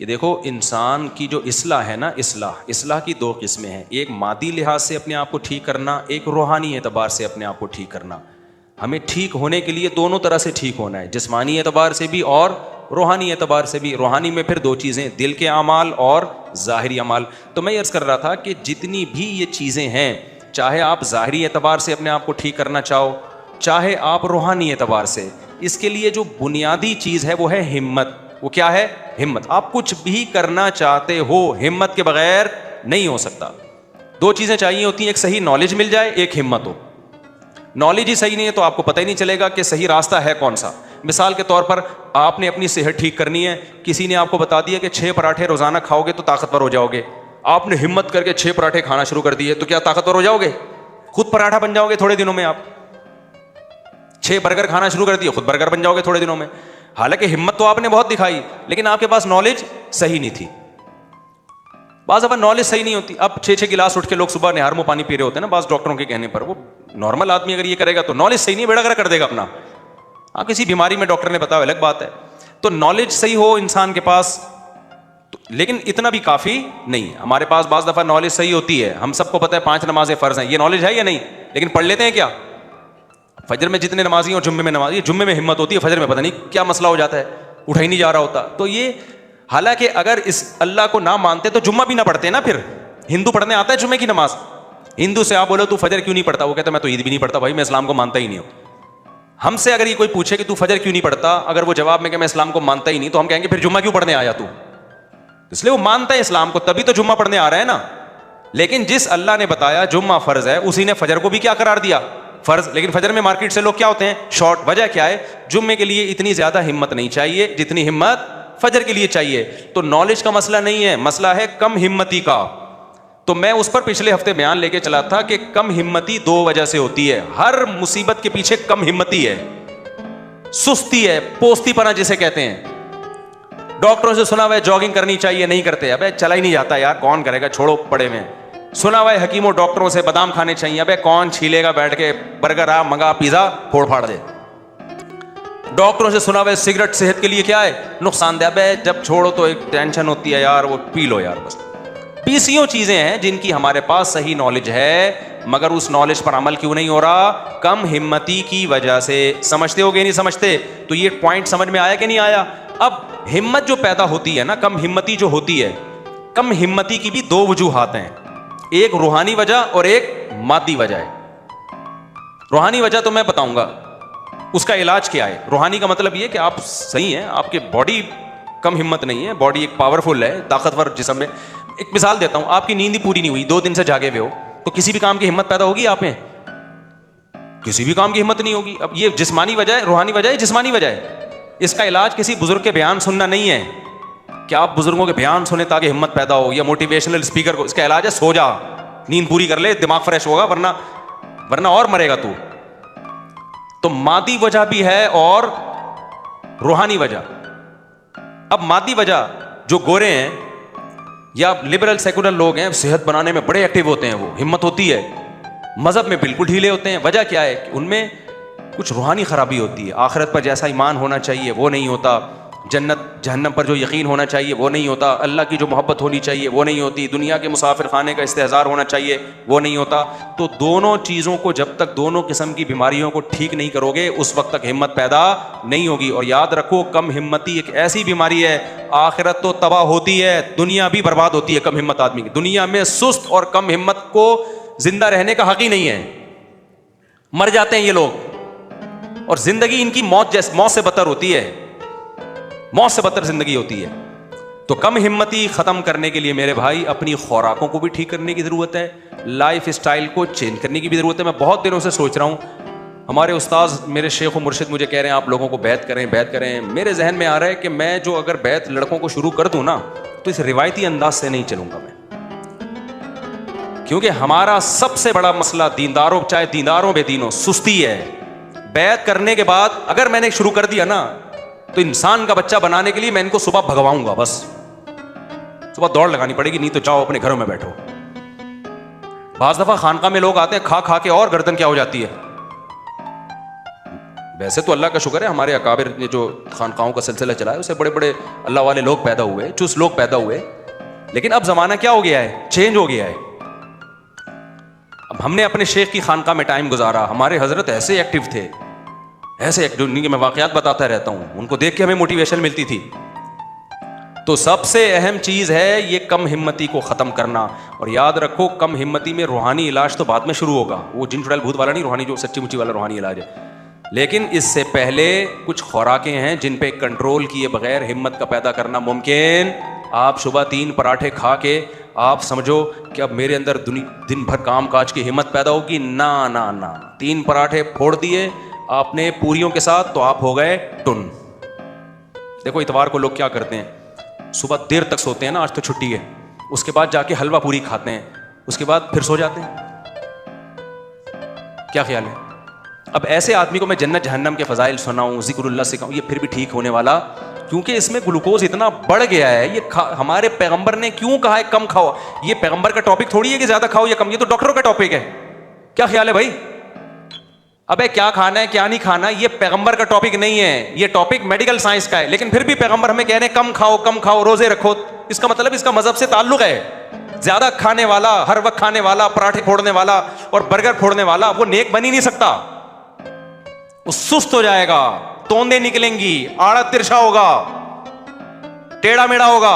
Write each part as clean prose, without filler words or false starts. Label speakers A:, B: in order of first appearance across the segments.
A: कि देखो इंसान की जो इस्लाह है ना, इस्लाह की दो किस्में हैं। एक मादी लिहाज से अपने आप को ठीक करना, एक रूहानी एतबार से अपने आप को ठीक करना। हमें ठीक होने के लिए दोनों तरह से ठीक होना है, जिस्मानी एतबार से भी और रूहानी एतबार से भी। रूहानी में फिर दो चीज़ें, दिल के अमाल और ज़ाहिरी अमाल। तो मैं अर्ज़ कर रहा था कि जितनी भी ये चीज़ें हैं, चाहे आप ज़ाहिरी एतबार से अपने आप को ठीक करना चाहो, चाहे आप रूहानी एतबार से, इसके लिए जो बुनियादी चीज़ है वो है हिम्मत। वो क्या है? हिम्मत। आप कुछ भी करना चाहते हो, हिम्मत के बगैर नहीं हो सकता। दो चीज़ें चाहिए होती हैं, एक सही नॉलेज मिल जाए, एक हिम्मत हो। नॉलेज ही सही नहीं है तो आपको पता ही नहीं चलेगा कि सही रास्ता है कौन सा। मिसाल के तौर पर आपने अपनी सेहत ठीक करनी है, किसी ने आपको बता दिया कि 6 पराठे रोजाना खाओगे तो ताकतवर हो जाओगे। आपने हिम्मत करके 6 पराठे खाना शुरू कर दिए, तो क्या ताकतवर हो जाओगे? खुद पराठा बन जाओगे थोड़े दिनों में। आप 6 बर्गर खाना शुरू कर दिए, खुद बर्गर बन जाओगे थोड़े दिनों में। हालांकि हिम्मत तो आपने बहुत दिखाई, लेकिन आपके पास नॉलेज सही नहीं थी। बाज़ दफ़ा नॉलेज सही नहीं होती। अब 6-6 गिलास उठ के लोग सुबह निहार मुंह पानी पी रहे होते हैं ना, बाज़ डॉक्टरों के कहने पर। वो नॉर्मल आदमी अगर ये करेगा तो नॉलेज सही नहीं, बेड़ा गर्क कर देगा अपना। हाँ, किसी बीमारी में डॉक्टर ने बताया अलग बात है। तो नॉलेज सही हो इंसान के पास तो, लेकिन इतना भी काफ़ी नहीं है। हमारे पास बाज़ दफ़ा नॉलेज सही होती है, हम सबको पता है 5 नमाजें फ़र्ज़ हैं, ये नॉलेज है या नहीं, लेकिन पढ़ लेते हैं क्या? फजर में जितने नमाजी और जुम्मे में नमाजी, जुम्मे में हिम्मत होती है, फजर में पता नहीं क्या मसला हो जाता है, उठा ही नहीं जा रहा होता। तो ये, हालांकि अगर इस अल्लाह को ना मानते तो जुम्मा भी ना पढ़ते ना। फिर हिंदू पढ़ने आता है जुम्मे की नमाज। हिंदू से आप बोलो तू फजर क्यों नहीं पढ़ता, वो कहता मैं तो ईद भी नहीं पढ़ता भाई, मैं इस्लाम को मानता ही नहीं हूँ। हमसे अगर ये कोई पूछे कि तू फजर क्यों नहीं पढ़ता, अगर वो जवाब में कि मैं इस्लाम को मानता ही नहीं, तो हम कहेंगे फिर जुम्मा क्यों पढ़ने आया तू? इसलिए वो मानता है इस्लाम को, तभी तो जुम्मा पढ़ने आ रहा है ना। लेकिन जिस अल्लाह ने बताया जुम्मा फर्ज है, उसी ने फजर को भी क्या करार दिया? फर्ज। लेकिन फजर में मार्केट से लोग क्या होते हैं? शॉर्ट। वजह क्या है? जुम्मे के लिए इतनी ज्यादा हिम्मत नहीं चाहिए जितनी हिम्मत फजर के लिए चाहिए। तो नॉलेज का मसला नहीं है, मसला है कम हिम्मती का। तो मैं उस पर पिछले हफ्ते बयान लेके चला था कि कम हिम्मती 2 वजह से होती है। हर मुसीबत के पीछे कम हिम्मती है, सुस्ती है, पोस्तीपना जिसे कहते हैं। डॉक्टरों से सुना हुआ है जॉगिंग करनी चाहिए, नहीं करते। अबे चला ही नहीं जाता यार, कौन करेगा, छोड़ो पड़े में। सुना हुआ है हकीमों डॉक्टरों से बादाम खाने चाहिए, अबे कौन छीलेगा बैठ के, बर्गर आ मंगा, पिज्जा फोड़ फाड़ दे। डॉक्टरों से सुना हुआ है सिगरेट सेहत के लिए क्या है, नुकसानदेह। अबे जब छोड़ो तो एक टेंशन होती है यार, वो पी लो यार बस। पीसीओ चीजें हैं जिनकी हमारे पास सही नॉलेज है, मगर उस नॉलेज पर अमल क्यों नहीं हो रहा? कम हिम्मती की वजह से। समझते हो कि नहीं समझते? तो ये पॉइंट समझ में आया कि नहीं आया? अब हिम्मत जो पैदा होती है ना, कम हिम्मती जो होती है, कम हिम्मती की भी 2 वजूहात हैं, एक रूहानी वजह और एक मादी वजह है। रूहानी वजह तो मैं बताऊंगा उसका इलाज क्या है। रूहानी का मतलब ये कि आप सही हैं, आपके बॉडी कम हिम्मत नहीं है, बॉडी एक पावरफुल है, ताकतवर जिस्म में। एक मिसाल देता हूं, आपकी नींद ही पूरी नहीं हुई, 2 दिन से जागे हुए हो, तो किसी भी काम की हिम्मत पैदा होगी आप में? किसी भी काम की हिम्मत नहीं होगी। अब ये जिस्मानी वजह है, रूहानी वजह है, जिस्मानी वजह है। इसका इलाज किसी बुजुर्ग के बयान सुनना नहीं है कि आप बुजुर्गों के बयान सुने ताकि हिम्मत पैदा हो, या मोटिवेशनल स्पीकर को। इसका इलाज है सो जा, नींद पूरी कर ले, दिमाग फ्रेश होगा, वरना और मरेगा तू। तो मादी वजह भी है और रूहानी वजह। अब मादी वजह, जो गोरे हैं या लिबरल सेकुलर लोग हैं, सेहत बनाने में बड़े एक्टिव होते हैं, वो हिम्मत होती है, मजहब में बिल्कुल ढीले होते हैं। वजह क्या है? कि उनमें कुछ रूहानी खराबी होती है। आखिरत पर जैसा ईमान होना चाहिए वो नहीं होता, जन्नत जहन्नम पर जो यकीन होना चाहिए वो नहीं होता, अल्लाह की जो मोहब्बत होनी चाहिए वो नहीं होती, दुनिया के मुसाफिर खाने का इस्तेहज़ार होना चाहिए वो नहीं होता। तो दोनों चीज़ों को, जब तक दोनों किस्म की बीमारियों को ठीक नहीं करोगे, उस वक्त तक हिम्मत पैदा नहीं होगी। और याद रखो, कम हिम्मती एक ऐसी बीमारी है, आखिरत तो तबाह होती है, दुनिया भी बर्बाद होती है कम हिम्मत आदमी की। दुनिया में सुस्त और कम हिम्मत को जिंदा रहने का हक ही नहीं है, मर जाते हैं ये लोग। और जिंदगी इनकी मौत से बदतर होती है, मौत से बदतर जिंदगी होती है। तो कम हिम्मती खत्म करने के लिए मेरे भाई अपनी खुराकों को भी ठीक करने की जरूरत है, लाइफ स्टाइल को चेंज करने की भी जरूरत है। मैं बहुत दिनों से सोच रहा हूं, हमारे उस्ताद मेरे शेख व मुर्शिद मुझे कह रहे हैं आप लोगों को बैत करें बैत करें। मेरे जहन में आ रहा है कि मैं जो अगर बैत लड़कों को शुरू कर दूं ना, तो इस रिवायती अंदाज से नहीं चलूंगा मैं, क्योंकि हमारा सबसे बड़ा मसला दीनदारों, चाहे दीनदारों बेदीनों, सुस्ती है। बैत करने के बाद अगर मैंने शुरू कर दिया ना, तो इंसान का बच्चा बनाने के लिए मैं इनको सुबह भगवाऊंगा, बस सुबह दौड़ लगानी पड़ेगी, नहीं तो जाओ अपने घरों में बैठो। बाज़ दफा खानका में लोग आते हैं, खा खा के और गर्दन क्या हो जाती है, वैसे तो अल्लाह का शुक्र है, हमारे अकाबिर ने जो खानकाहों का सिलसिला चलाया उससे बड़े बड़े अल्लाह वाले लोग पैदा हुए, चुस्त लोग पैदा हुए। लेकिन अब ज़माना क्या हो गया है, चेंज हो गया है। अब हमने अपने शेख की खानका में टाइम गुजारा, हमारे हजरत ऐसे एक्टिव थे, ऐसे एक्टिव, मैं वाक़यात बताता रहता हूँ, उनको देख के हमें मोटिवेशन मिलती थी। तो सबसे अहम चीज़ है ये कम हिम्मती को ख़त्म करना। और याद रखो, कम हिम्मती में रूहानी इलाज तो बाद में शुरू होगा, वो जिन चुड़ैल भूत वाला नहीं, रूहानी जो सच्ची मुच्ची वाला रूहानी इलाज है। लेकिन इससे पहले कुछ खुराकें हैं जिन पे कंट्रोल किए बगैर हिम्मत का पैदा करना मुमकिन। आप सुबह 3 पराठे खा के आप समझो कि अब मेरे अंदर दिन भर काम काज की हिम्मत पैदा होगी, ना ना ना। 3 पराठे फोड़ दिए आपने पूरियों के साथ तो आप हो गए टुन। देखो इतवार को लोग क्या करते हैं, सुबह देर तक सोते हैं ना, आज तो छुट्टी है, उसके बाद जाके हलवा पूरी खाते हैं, उसके बाद फिर सो जाते हैं। क्या ख्याल है? अब ऐसे आदमी को मैं जन्नत जहन्नम के फजाइल सुनाऊं, जिक्रुल्लाह सिखाऊं, ये फिर भी ठीक होने वाला, क्योंकि इसमें ग्लूकोज इतना बढ़ गया है। ये हमारे पैगंबर ने क्यों कहा है कम खाओ? ये पैगंबर का टॉपिक थोड़ी है कि ज्यादा खाओ या कम, ये तो डॉक्टरों का टॉपिक है। क्या ख्याल है भाई? अबे क्या खाना है क्या नहीं खाना, ये पैगंबर का टॉपिक नहीं है, ये टॉपिक मेडिकल साइंस का है। लेकिन फिर भी पैगंबर हमें कह रहे हैं कम खाओ, रोजे रखो। इसका मतलब इसका मजहब से ताल्लुक है। ज्यादा खाने वाला, हर वक्त खाने वाला, पराठे फोड़ने वाला और बर्गर फोड़ने वाला, वो नेक बन ही नहीं सकता। वो सुस्त हो जाएगा, तोंदे निकलेंगी, आड़ा तिरछा होगा, टेढ़ा मेढ़ा होगा,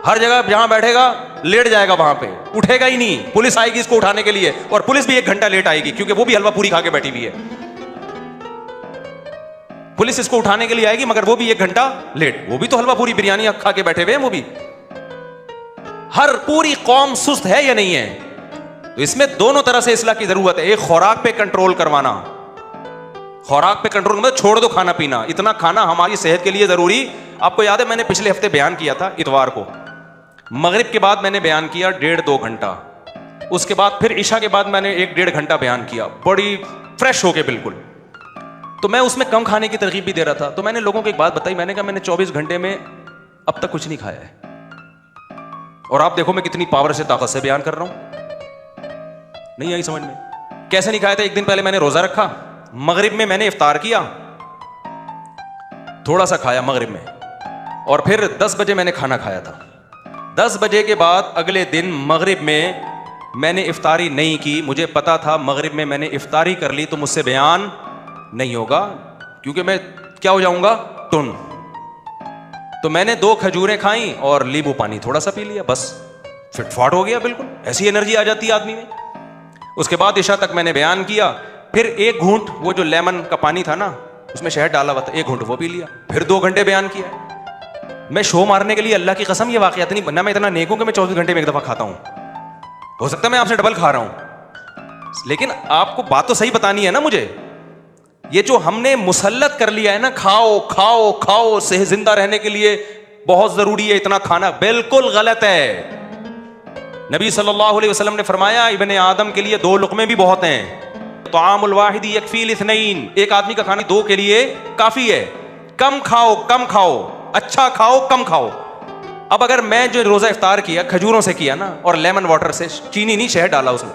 A: हर जगह जहां बैठेगा लेट जाएगा, वहां पे उठेगा ही नहीं। पुलिस आएगी इसको उठाने के लिए, और पुलिस भी 1 घंटा लेट आएगी, क्योंकि वो भी हलवा पूरी खा के बैठी हुई है। पुलिस इसको उठाने के लिए आएगी, मगर वो भी 1 घंटा लेट, वो भी तो हलवा पूरी बिरयानी खा के बैठे हुए हैं। वो भी, हर पूरी कौम सुस्त है या नहीं है? तो इसमें दोनों तरह से इस्लाह की जरूरत है। एक खुराक पे कंट्रोल करवाना, खुराक पे कंट्रोल मतलब छोड़ दो खाना पीना, इतना खाना हमारी सेहत के लिए जरूरी। आपको याद है मैंने पिछले हफ्ते बयान किया था, इतवार को मगरिब के बाद मैंने बयान किया 1.5-2 घंटा, उसके बाद फिर इशा के बाद मैंने 1-1.5 घंटा बयान किया, बड़ी फ्रेश होके बिल्कुल। तो मैं उसमें कम खाने की तरकीब भी दे रहा था। तो मैंने लोगों को एक बात बताई, मैंने कहा मैंने 24 घंटे में अब तक कुछ नहीं खाया है, और आप देखो मैं कितनी पावर से, ताकत से बयान कर रहा हूं। नहीं आई समझ में? कैसे नहीं खाया था? एक दिन पहले मैंने रोजा रखा, मगरिब में मैंने इफ्तार किया, थोड़ा सा खाया मगरिब में, और फिर 10 बजे मैंने खाना खाया था। 10 बजे के बाद अगले दिन मगरिब में मैंने इफ्तारी नहीं की। मुझे पता था मगरिब में मैंने इफ्तारी कर ली तो मुझसे बयान नहीं होगा, क्योंकि मैं क्या हो जाऊंगा, टुन। तो मैंने 2 खजूरें खाई और नींबू पानी थोड़ा सा पी लिया, बस फिटफाट हो गया बिल्कुल। ऐसी एनर्जी आ जाती है आदमी में। उसके बाद इशा तक मैंने बयान किया, फिर 1 घूंट वो जो लेमन का पानी था ना, उसमें शहद डाला हुआ था, 1 घूंट वो पी लिया, फिर 2 घंटे बयान किया। मैं शो मारने के लिए, अल्लाह की कसम ये वाकयात नहीं बनना, मैं इतना नेक हूं कि मैं 24 घंटे में एक दफा खाता हूं। हो सकता है मैं आपसे डबल खा रहा हूं, लेकिन आपको बात तो सही बतानी है ना मुझे। ये जो हमने मुसल्लत कर लिया है ना, खाओ खाओ खाओ, सेहत जिंदा रहने के लिए बहुत जरूरी है इतना खाना, बिल्कुल गलत है। नबी सल्लल्लाहु अलैहि वसल्लम ने फरमाया, इब्ने आदम के लिए 2 लुक़मे भी बहुत हैं। तामुल वाहिदी यकफील इत्नैन, एक आदमी का खाना 2 के लिए काफी है। कम खाओ, अच्छा खाओ, कम खाओ। अब अगर मैं जो रोजा इफ्तार किया खजूरों से किया ना, और लेमन वाटर से, चीनी नहीं शहद डाला उसमें,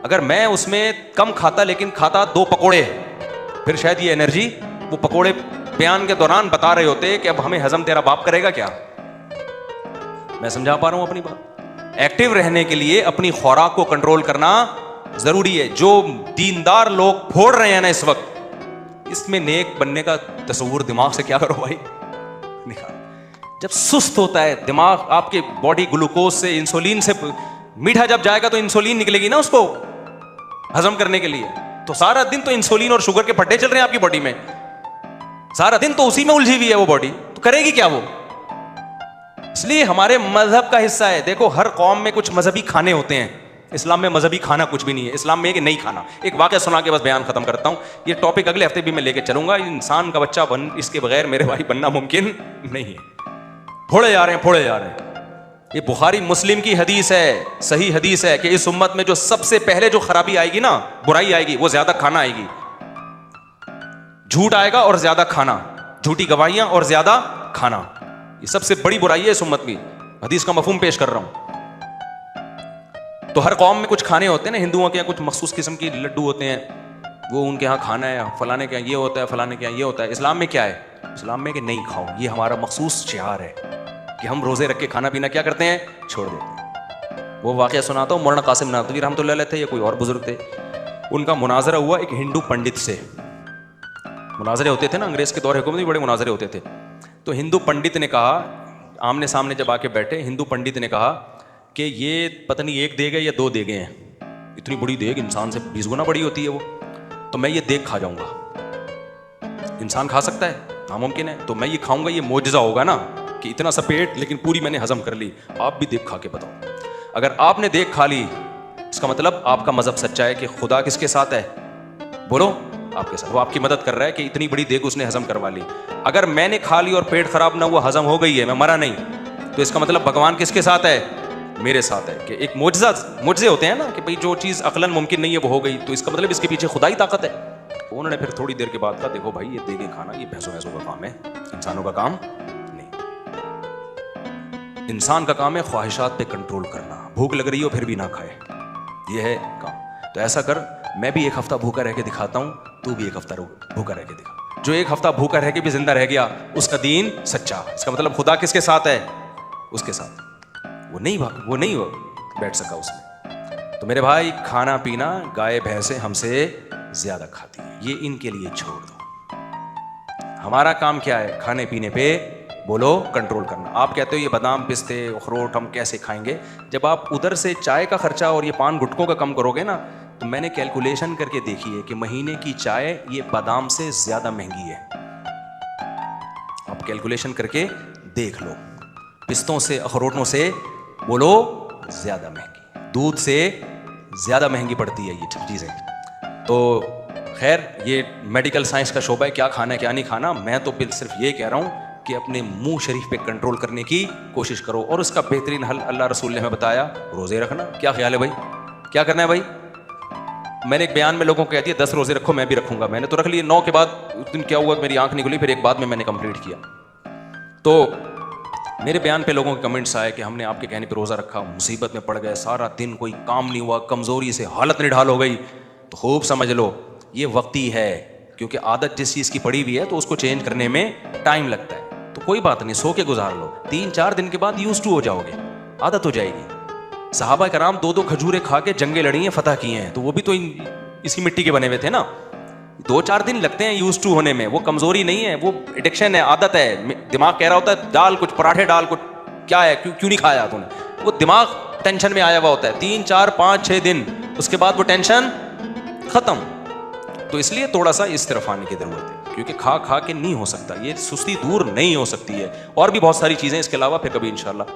A: अगर मैं उसमें कम खाता लेकिन खाता 2 पकोड़े, फिर शायद ये एनर्जी, वो पकोड़े बयान के दौरान बता रहे होते कि अब हमें हजम तेरा बाप करेगा क्या। मैं समझा पा रहा हूं अपनी बात? एक्टिव रहने के लिए अपनी खुराक को कंट्रोल करना जरूरी है। जो दीनदार लोग फोड़ रहे हैं ना इस वक्त, इसमें नेक बनने का तस्वुर दिमाग से क्या करो भाई, निकाल। जब सुस्त होता है दिमाग, आपके बॉडी ग्लूकोज से, इंसुलिन से, मीठा जब जाएगा तो इंसुलिन निकलेगी ना उसको हजम करने के लिए। तो सारा दिन तो इंसुलिन और शुगर के फट्टे चल रहे हैं आपकी बॉडी में, सारा दिन तो उसी में उलझी हुई है वो बॉडी, तो करेगी क्या वो? इसलिए हमारे मजहब का हिस्सा है। देखो हर कौम में कुछ मजहबी खाने होते हैं, इस्लाम में मजहबी खाना कुछ भी नहीं है। इस्लाम में एक नहीं खाना। एक वाक़या सुना के बस बयान खत्म करता हूं, ये टॉपिक अगले हफ्ते भी मैं लेके चलूंगा। इंसान का बच्चा इसके बगैर मेरे भाई बनना मुमकिन नहीं है। फोड़े जा रहे हैं। ये बुखारी मुस्लिम की हदीस है, सही हदीस है कि इस उम्मत में जो सबसे पहले जो खराबी आएगी ना, बुराई आएगी, वो ज्यादा खाना आएगी। झूठ आएगा और ज्यादा खाना, झूठी गवाहियां और ज्यादा खाना, ये सबसे बड़ी बुराई है इस उम्मत की। हदीस का मफहूम पेश कर रहा हूं। तो हर कौम में कुछ खाने होते हैं ना, हिंदुओं के कुछ मखसूस किस्म के लड्डू होते हैं, वो उनके यहाँ खाना है, फलाने के यहाँ ये होता है, फलाने के यहाँ ये होता है। इस्लाम में क्या है? इस्लाम में कि नहीं खाओ, ये हमारा मखसूस शिआर है कि हम रोज़े रख के खाना पीना क्या करते हैं, छोड़ देते हैं। वो वाक़या सुनाता हूँ, मौलाना कासिम नादवी रहमतुल्लाह अलैह थे या कोई और बुजुर्ग थे, उनका मुनाजरा हुआ एक हिंदू पंडित से। मुनाजरे होते थे ना, अंग्रेज़ के दौर हुकूमत में बड़े मुनाजरे होते थे। तो हिंदू पंडित ने कहा, आमने सामने जब आके बैठे, हिंदू पंडित ने कहा कि ये पता नहीं एक देग है या दो देगे हैं, इतनी बड़ी देग इंसान से 20 गुना बड़ी होती है वो, तो मैं ये देग खा जाऊंगा। इंसान खा सकता है? नामुमकिन है। तो मैं ये खाऊंगा, ये मोजज़ा होगा ना कि इतना सा पेट, लेकिन पूरी मैंने हजम कर ली। आप भी देग खा के बताओ, अगर आपने देग खा ली इसका मतलब आपका मजहब सच्चा है कि खुदा किसके साथ है? बोलो, आपके साथ। वो आपकी मदद कर रहा है कि इतनी बड़ी देग उसने हजम करवा ली। अगर मैंने खा ली और पेट खराब ना हुआ, हजम हो गई है, मैं मरा नहीं, तो इसका मतलब भगवान किसके साथ है? मेरे साथ है। कि एक मुझे होते हैं ना कि भाई जो चीज़ अकलन मुमकिन नहीं है वो हो गई, तो इसका मतलब इसके पीछे खुदाई ताकत है। उन्होंने फिर थोड़ी देर के बाद कहा, देखो भाई, ये देगे खाना ये भैंसों का काम है, इंसानों का काम नहीं। इंसान का काम है ख्वाहिशात पे कंट्रोल करना। भूख लग रही हो फिर भी ना खाए, ये है काम। तो ऐसा कर, मैं भी एक हफ्ता भूखा रह के दिखाता हूं, तू भी एक हफ्ता भूखा रह के दिखा। जो एक हफ्ता भूखा रह के भी जिंदा रह गया, उसका दीन सच्चा। इसका मतलब खुदा किसके साथ है? उसके साथ। वो नहीं बैठ सका उसमें। तो मेरे भाई, खाना पीना गाय भैंसे हमसे ज्यादा खाती है, ये इनके लिए छोड़ दो। हमारा काम क्या है? खाने पीने पे बोलो कंट्रोल करना। आप कहते हो ये बादाम पिस्ते अखरोट हम कैसे खाएंगे? जब आप उधर से चाय का खर्चा और ये पान गुटकों का कम करोगे ना, तो मैंने कैलकुलेशन करके देखी है कि महीने की चाय ये बादाम से ज्यादा महंगी है। आप कैलकुलेशन करके देख लो, पिस्तों से अखरोटों से बोलो ज्यादा महंगी, दूध से ज्यादा महंगी पड़ती है ये चीजें। तो खैर, ये मेडिकल साइंस का शोबा है, क्या खाना है क्या नहीं खाना। मैं तो सिर्फ ये कह रहा हूं कि अपने मुंह शरीफ पे कंट्रोल करने की कोशिश करो, और उसका बेहतरीन हल अल्लाह रसूल ने हमें बताया, रोजे रखना। क्या ख्याल है भाई? क्या करना है भाई? मैंने एक बयान में लोगों को कह दिया 10 रोजे रखो, मैं भी रखूंगा। मैंने तो रख लिए। 9 के बाद उस दिन क्या हुआ, मेरी आंख नहीं खुली, फिर एक बाद में मैंने कंप्लीट किया। तो मेरे बयान पे लोगों के कमेंट्स आए कि हमने आपके कहने पे रोज़ा रखा, मुसीबत में पड़ गए, सारा दिन कोई काम नहीं हुआ, कमज़ोरी से हालत निढाल हो गई। तो खूब समझ लो, ये वक्ती है, क्योंकि आदत जिस चीज़ की पड़ी हुई है तो उसको चेंज करने में टाइम लगता है। तो कोई बात नहीं, सो के गुजार लो, 3-4 दिन के बाद यूज्ड टू हो जाओगे, आदत हो जाएगी। सहाबा कराम 2-2 खजूरें खा के जंगें लड़ी हैं, फतह की हैं, तो वो भी तो इसी मिट्टी के बने हुए थे ना। 2-4 दिन लगते हैं यूज टू होने में। वो कमजोरी नहीं है, वो एडिक्शन है, आदत है। दिमाग कह रहा होता है डाल कुछ पराठे, डाल कुछ, क्या है, क्यों नहीं खाया तूने? वो दिमाग टेंशन में आया हुआ होता है। 3-4-5-6 दिन, उसके बाद वो टेंशन खत्म। तो इसलिए थोड़ा सा इस तरफ आने की जरूरत है, क्योंकि खा खा के नहीं हो सकता, ये सुस्ती दूर नहीं हो सकती है। और भी बहुत सारी चीजें इसके अलावा फिर कभी इंशाल्लाह